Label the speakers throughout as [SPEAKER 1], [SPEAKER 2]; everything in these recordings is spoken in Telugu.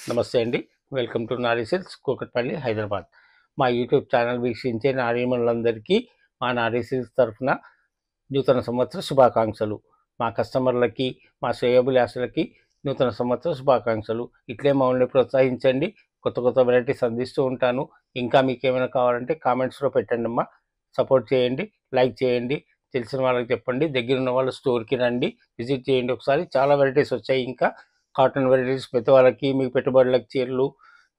[SPEAKER 1] నమస్తే అండి. Welcome to Nari silks, Kukatpally, Hyderabad. మా యూట్యూబ్ ఛానల్ వీక్షించే నారీమణులందరికీ మా నారీ సిల్క్స్ తరఫున నూతన సంవత్సర శుభాకాంక్షలు. మా కస్టమర్లకి, మా శ్రేయోభిలాషులకి నూతన సంవత్సర శుభాకాంక్షలు. ఇట్లే మమ్మల్ని ప్రోత్సహించండి. కొత్త కొత్త వెరైటీస్ అందిస్తూ ఉంటాను. ఇంకా మీకు ఏమైనా కావాలంటే కామెంట్స్లో పెట్టండి అమ్మా. సపోర్ట్ చేయండి, లైక్ చేయండి, తెలిసిన వాళ్ళకి చెప్పండి. దగ్గర ఉన్న వాళ్ళు స్టోర్కి రండి, విజిట్ చేయండి ఒకసారి. చాలా వెరైటీస్ వచ్చాయి. ఇంకా కాటన్ వెరైటీస్, పెద్దవాళ్ళకి, మీకు పెట్టుబడులకు చీరలు,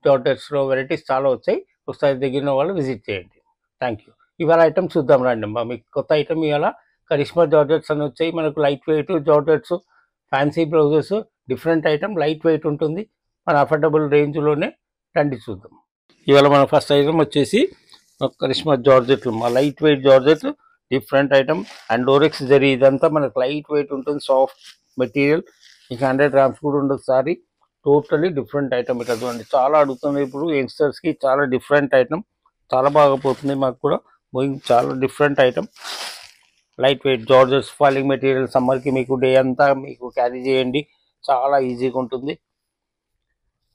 [SPEAKER 1] జార్జెట్స్లో వెరైటీస్ చాలా వచ్చాయి. ఒకసారి దగ్గర వాళ్ళు విజిట్ చేయండి. Thank you. ఇవాళ ఐటమ్ చూద్దాం రండి అమ్మా. మీకు కొత్త ఐటమ్ ఇవాళ కరిష్మా జార్జెట్స్ అని వచ్చాయి. మనకు light wait georgettes, fancy blouses, different item, light weight ఉంటుంది. మన అఫోర్డబుల్ రేంజ్లోనే రండి చూద్దాం. ఇవాళ మన ఫస్ట్ ఐటమ్ వచ్చేసి కరిష్మా జార్జెట్లు, మా light weight georgette, different item and డోరెక్స్ జరీ. ఇదంతా మనకు లైట్ వెయిట్ ఉంటుంది, సాఫ్ట్ మెటీరియల్. మీకు 100 grams కూడా ఉండదు సారీ. Totally different item. ఇట్లా చూడండి, చాలా అడుగుతుంది ఇప్పుడు యంగ్స్టర్స్కి. చాలా డిఫరెంట్ ఐటమ్, చాలా బాగా పోతుంది. మాకు కూడా చాలా different item, light weight georgettes, falling material. సమ్మర్కి మీకు డే అంతా మీకు క్యారీ చేయండి, చాలా ఈజీగా ఉంటుంది.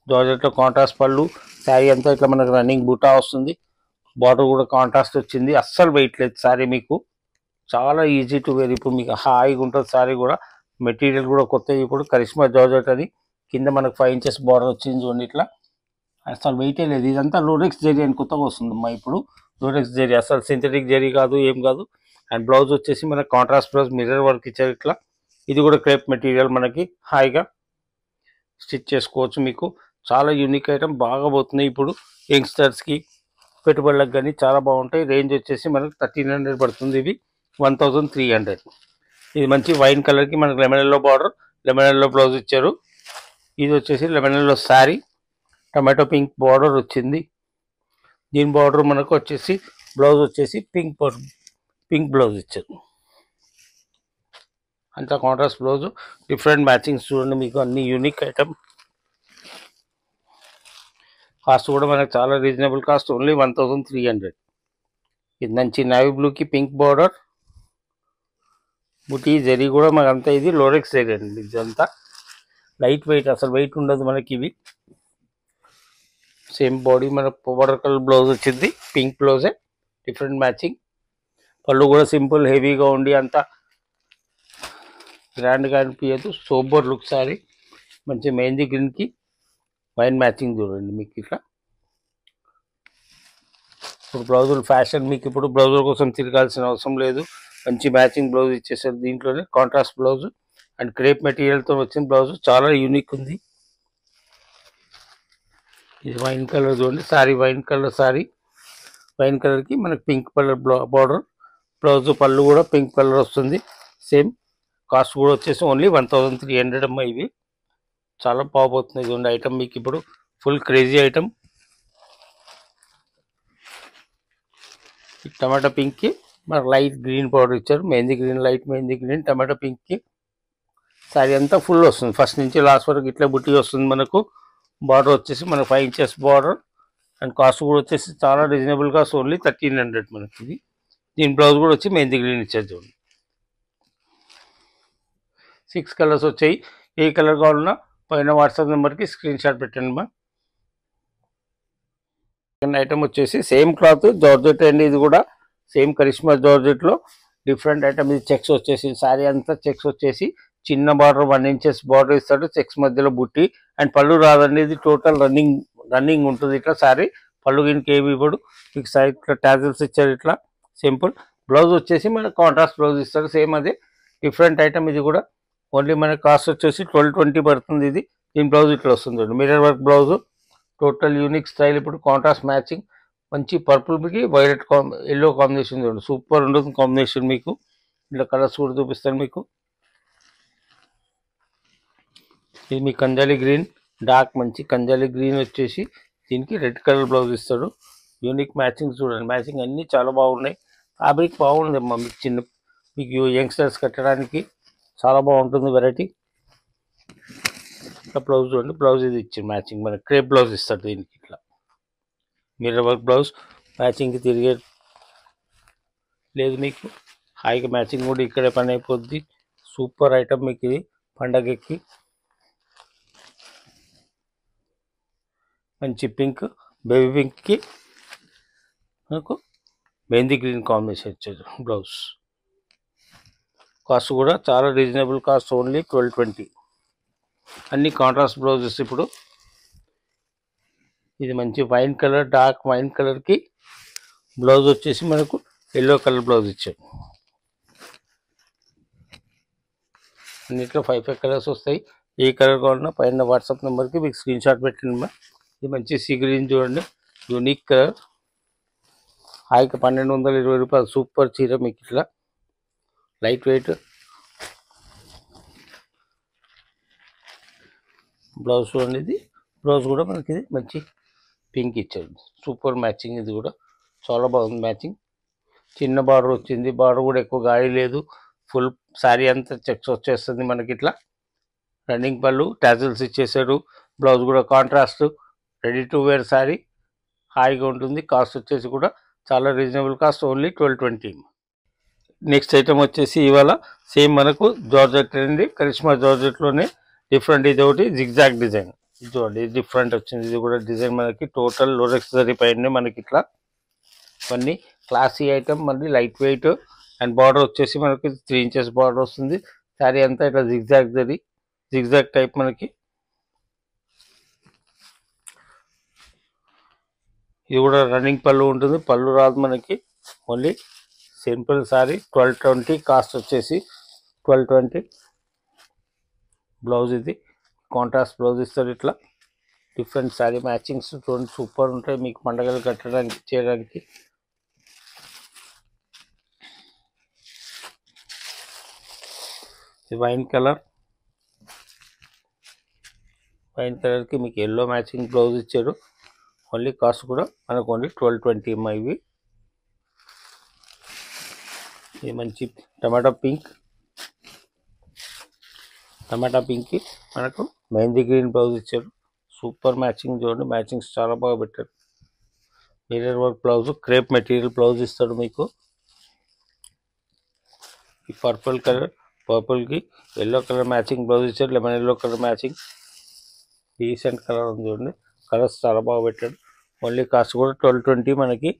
[SPEAKER 1] జార్జెట్లో కాంట్రాస్ట్ పళ్ళు, శారీ అంతా ఇట్లా మనకు రన్నింగ్ బూటా వస్తుంది. బార్డర్ కూడా కాంట్రాస్ట్ వచ్చింది. అస్సలు వెయిట్ లేదు శారీ, మీకు చాలా ఈజీ టు వేర్. ఇప్పుడు మీకు హాయిగా ఉంటుంది శారీ కూడా. మెటీరియల్ కూడా కొత్త. ఇప్పుడు కరిష్మా జార్జెట్ అని కింద మనకు 5 inches బార్డర్ వచ్చింది చూడండి. ఇట్లా అసలు వెయిటే లేదు. ఇదంతా లోరెక్స్ జరీ అని కొత్తగా వస్తుందమ్మా ఇప్పుడు. లోరెక్స్ జరీ, అసలు సింథటిక్ జరీ కాదు, ఏం కాదు. అండ్ బ్లౌజ్ వచ్చేసి మనకు కాంట్రాస్ట్ బ్లౌజ్, మిర్రర్ వర్క్ ఇచ్చారు ఇట్లా. ఇది కూడా క్రేప్ మెటీరియల్, మనకి హాయిగా స్టిచ్ చేసుకోవచ్చు. మీకు చాలా యూనిక్ ఐటమ్, బాగా పోతుంది ఇప్పుడు యంగ్స్టర్స్కి, పెట్టుబడులకు కానీ చాలా బాగుంటాయి. రేంజ్ వచ్చేసి మనకు 1300 పడుతుంది. ఇవి 1300. ఇది మంచి వైన్ కలర్కి మనకు lemon yellow border, lemon yellow blouse ఇచ్చారు. ఇది వచ్చేసి lemon yellow sari, tomato pink border వచ్చింది. దీని బార్డర్ మనకు వచ్చేసి బ్లౌజ్ వచ్చేసి పింక్ బ్లౌజ్ ఇచ్చారు. అంతా కాంట్రాస్ట్ బ్లౌజ్, డిఫరెంట్ మ్యాచింగ్స్ చూడండి. మీకు అన్ని యూనిక్ ఐటమ్. కాస్ట్ కూడా మనకు చాలా రీజనబుల్ కాస్ట్, ఓన్లీ 1300. ఇది మంచి నావీ బ్లూకి పింక్ బార్డర్, బుటీ జరీ కూడా మనకంతా. ఇది లోరెక్స్ జరీ అండి. ఇదంతా లైట్ వెయిట్, అసలు వెయిట్ ఉండదు మనకి. ఇవి సేమ్ బాడీ, మన పౌడర్ కలర్ బ్లౌజ్ వచ్చింది, పింక్ బ్లౌజే, డిఫరెంట్ మ్యాచింగ్. పళ్ళు కూడా సింపుల్ హెవీగా ఉండి అంత గ్రాండ్గా అనిపించదు. సోబర్ లుక్ సారీ, మంచి మెహందీ గ్రీన్కి వైన్ మ్యాచింగ్ చూడండి మీకు ఇట్లా. ఇప్పుడు బ్లౌజులు ఫ్యాషన్, మీకు ఇప్పుడు బ్లౌజుల కోసం తిరగాల్సిన అవసరం లేదు. మంచి మ్యాచింగ్ బ్లౌజ్ ఇచ్చేసారు దీంట్లోనే. కాంట్రాస్ట్ బ్లౌజ్ అండ్ క్రేప్ మెటీరియల్తో వచ్చిన బ్లౌజ్, చాలా యూనిక్ ఉంది. ఇది వైన్ కలర్ చూడండి, sorry wine colour sorry. Wine కలర్కి మనకు పింక్ కలర్ బార్డర్, బ్లౌజ్, పళ్ళు కూడా పింక్ కలర్ వస్తుంది. సేమ్ కాస్ట్ కూడా వచ్చేసి ఓన్లీ 1300 అమ్మ. ఇవి చాలా బాగుపోతుంది చూడండి ఐటమ్. మీకు ఇప్పుడు ఫుల్ క్రేజీ ఐటమ్. టమాటో పింక్కి మనకు లైట్ గ్రీన్ పౌడర్ ఇచ్చారు, mehndi green, light mehndi green, tomato పింక్కి శారీ అంతా ఫుల్ వస్తుంది. ఫస్ట్ నుంచి లాస్ట్ వరకు ఇట్లా బుట్టి వస్తుంది మనకు. బార్డర్ వచ్చేసి మనకు 5 inches బార్డర్. అండ్ కాస్ట్ కూడా వచ్చేసి చాలా రీజనబుల్ కాస్ట్, ఓన్లీ 1300 మనకి ఇది. దీని బ్లౌజ్ కూడా వచ్చి మెహందీ గ్రీన్ ఇచ్చారు చూడండి. 6 కలర్స్ వచ్చాయి. ఏ కలర్ కావాలన్నా పైన వాట్సాప్ నెంబర్కి స్క్రీన్ షాట్ పెట్టండి మా. సెకండ్ ఐటమ్ వచ్చేసి సేమ్ క్లాత్ జార్జెట్ అండి. ఇది కూడా సేమ్ కరిష్మా జార్జెట్లో డిఫరెంట్ ఐటమ్. ఇది చెక్స్ వచ్చేసి శారీ అంతా చెక్స్ వచ్చేసి చిన్న బార్డర్, 1 inches బార్డర్ ఇస్తాడు, చెక్స్ మధ్యలో బుట్టి. అండ్ పళ్ళు రాదండి, ఇది టోటల్ రన్నింగ్ ఉంటుంది ఇట్లా శారీ. పళ్ళు గినికి ఏమి ఇవ్వడు మీకు. సైడ్ ఇట్లా టాజిల్స్ ఇచ్చారు ఇట్లా సింపుల్. బ్లౌజ్ వచ్చేసి మనకు కాంట్రాస్ట్ బ్లౌజ్ ఇస్తాడు, సేమ్ అదే. డిఫరెంట్ ఐటమ్ ఇది కూడా. ఓన్లీ మన కాస్ట్ వచ్చేసి 1220 పడుతుంది ఇది. దీని బ్లౌజ్ ఇట్లా వస్తుంది, mirror work blouse. Total unique style. ఇప్పుడు కాంట్రాస్ట్ మ్యాచింగ్, మంచి పర్పుల్కి వైలెట్ ఎల్లో కాంబినేషన్ చూడండి, సూపర్ ఉంటుంది కాంబినేషన్. మీకు ఇట్లా కలర్స్ కూడా చూపిస్తాను మీకు. ఇది మీ కంజాలి గ్రీన్, డార్క్ మంచి కంజాలి గ్రీన్ వచ్చేసి దీనికి రెడ్ కలర్ బ్లౌజ్ ఇస్తాడు. యూనిక్ మ్యాచింగ్ చూడండి, మ్యాచింగ్ అన్నీ చాలా బాగున్నాయి. ఫ్యాబ్రిక్ బాగుంది అమ్మా. మీకు యంగ్స్టర్స్ కట్టడానికి చాలా బాగుంటుంది వెరైటీ. ఇట్లా బ్లౌజ్ చూడండి, బ్లౌజ్ ఇది ఇచ్చింది మ్యాచింగ్. మన క్రేప్ బ్లౌజ్ ఇస్తాడు దీనికి. ఇట్లా మిర్రర్ వర్క్ బ్లౌజ్, మ్యాచింగ్కి తిరిగే లేదు మీకు. హాయిగా మ్యాచింగ్ కూడా ఇక్కడే పని అయిపోద్ది. సూపర్ ఐటమ్ మీకు ఇది పండగకి. మంచి పింక్, బేబీ పింక్కి మనకు మెహందీ గ్రీన్ కాంబినేషన్ ఇచ్చారు బ్లౌజ్. కాస్ట్ కూడా చాలా రీజనబుల్ కాస్ట్, ఓన్లీ 1220. అన్ని కాంట్రాస్ట్ బ్లౌజెస్. ఇప్పుడు ఇది మంచి వైన్ కలర్, డార్క్ వైన్ కలర్కి బ్లౌజ్ వచ్చేసి మనకు ఎల్లో కలర్ బ్లౌజ్ ఇచ్చారు. అన్నిట్లో 5 కలర్స్ వస్తాయి. ఏ కలర్ కావాలన్నా పైన వాట్సాప్ నెంబర్కి మీకు స్క్రీన్ షాట్ పెట్టండి. ఇది మంచి సీ గ్రీన్ చూడండి, యూనిక్ కలర్. హాయిగా 1220 రూపాయలు సూపర్ చీర. మీకు ఇట్లా లైట్ వెయిట్ బ్లౌజ్ చూడండి. ఇది బ్లౌజ్ కూడా మనకి ఇది మంచి పింక్ ఇచ్చాడు, సూపర్ మ్యాచింగ్. ఇది కూడా చాలా బాగుంది మ్యాచింగ్. చిన్న బార్డర్ వచ్చింది, బార్డర్ కూడా ఎక్కువ గాడి లేదు. ఫుల్ శారీ అంతా చెక్స్ వచ్చేస్తుంది మనకి. ఇట్లా రన్నింగ్ పళ్ళు, టాజిల్స్ ఇచ్చేసారు. బ్లౌజ్ కూడా contrast, ready to wear sari, హాయిగా ఉంటుంది. కాస్ట్ వచ్చేసి కూడా చాలా reasonable cost, only 1220. Next item వచ్చేసి ఇవాళ సేమ్ మనకు జార్జెట్ అండి, కరిష్మా జార్జెట్లోనే డిఫరెంట్. ఇది ఒకటి జిగ్జాగ్ డిజైన్. ఇది చూడండి, ఇది డిఫరెంట్ వచ్చింది. ఇది కూడా డిజైన్ మనకి టోటల్ లోరెక్స్ జరీ పైన మనకి ఇట్లా ఇవన్నీ క్లాసీ ఐటమ్. మళ్ళీ లైట్ వెయిట్ అండ్ బార్డర్ వచ్చేసి మనకి 3 ఇంచెస్ బార్డర్ వస్తుంది. శారీ అంతా ఇట్లా జిగ్జాగ్ జరీ, జిగ్జాగ్ టైప్ మనకి. ఇది కూడా రన్నింగ్ పళ్ళు ఉంటుంది, పళ్ళు రాదు మనకి. ఓన్లీ సింపుల్ శారీ 1220, కాస్ట్ వచ్చేసి 1220. బ్లౌజ్ ఇది కాంట్రాస్ట్ బ్లౌజ్ ఇస్తారు. ఇట్లా డిఫరెంట్ శారీ మ్యాచింగ్స్ చూడండి, సూపర్ ఉంటాయి మీకు పండగలు కట్టడానికి చేయడానికి. ఇది వైన్ కలర్, వైన్ కలర్కి మీకు ఎల్లో మ్యాచింగ్ బ్లౌజ్ ఇచ్చారు. ఓన్లీ కాస్ట్ కూడా మనకు ఓన్లీ 1220 ఇవి. ఇది మంచి టమాటా పింక్, టమాటా పింక్కి మనకు మెహందీ గ్రీన్ బ్లౌజ్ ఇచ్చారు. సూపర్ మ్యాచింగ్ చూడండి, మ్యాచింగ్స్ చాలా బాగా పెట్టారు. Mirror work blouse, crepe material blouse ఇస్తాడు మీకు. ఈ పర్పుల్ కలర్, పర్పుల్కి ఎల్లో కలర్ మ్యాచింగ్ బ్లౌజ్ ఇచ్చారు. Lemon yellow colour matching, decent colour ఉంది చూడండి. కలర్స్ చాలా బాగా పెట్టాడు. ఓన్లీ కాస్ట్ కూడా 1220 మనకి.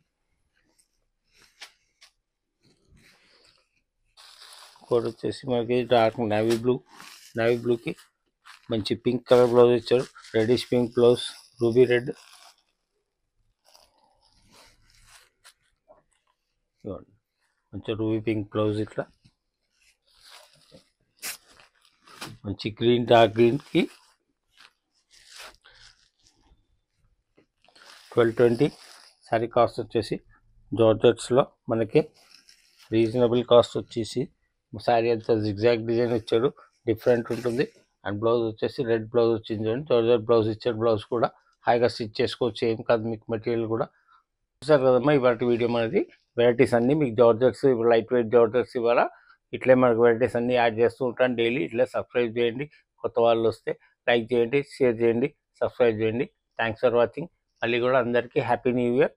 [SPEAKER 1] కోడ్ వచ్చేసి మనకి డార్క్ నేవీ బ్లూ, నేవీ బ్లూకి మంచి పింక్ కలర్ బ్లౌజ్ ఇచ్చారు. Reddish pink blouse, ruby red. మంచి రూబీ పింక్ బ్లౌజ్. ఇట్లా మంచి గ్రీన్, డార్క్ గ్రీన్కి 1220. శారీ కాస్ట్ వచ్చేసి జార్జెట్స్లో మనకి రీజనబుల్ కాస్ట్ వచ్చేసి. శారీ అంతా జిగ్జాగ్ డిజైన్ ఇచ్చారు, డిఫరెంట్ ఉంటుంది. అండ్ బ్లౌజ్ వచ్చేసి రెడ్ బ్లౌజ్ వచ్చింది చూడండి, జార్జెట్ బ్లౌజ్ ఇచ్చారు. బ్లౌజ్ కూడా హాయిగా స్టిచ్ చేసుకోవచ్చు, ఏం కాదు మీకు. మెటీరియల్ కూడా చూసారు కదమ్మా. ఇవాళ వీడియో మనది వెరైటీస్ అన్నీ మీకు జార్జెట్స్, లైట్ వెయిట్ జార్జెట్స్ ఇవాళ ఇట్లే మనకు వెరైటీస్ అన్నీ యాడ్ చేస్తూ ఉంటాను డైలీ. ఇట్లా సబ్స్క్రైబ్ చేయండి, కొత్త వాళ్ళు వస్తే లైక్ చేయండి, షేర్ చేయండి, సబ్స్క్రైబ్ చేయండి. Thanks for watching. మళ్ళీ కూడా అందరికీ హ్యాపీ న్యూ ఇయర్.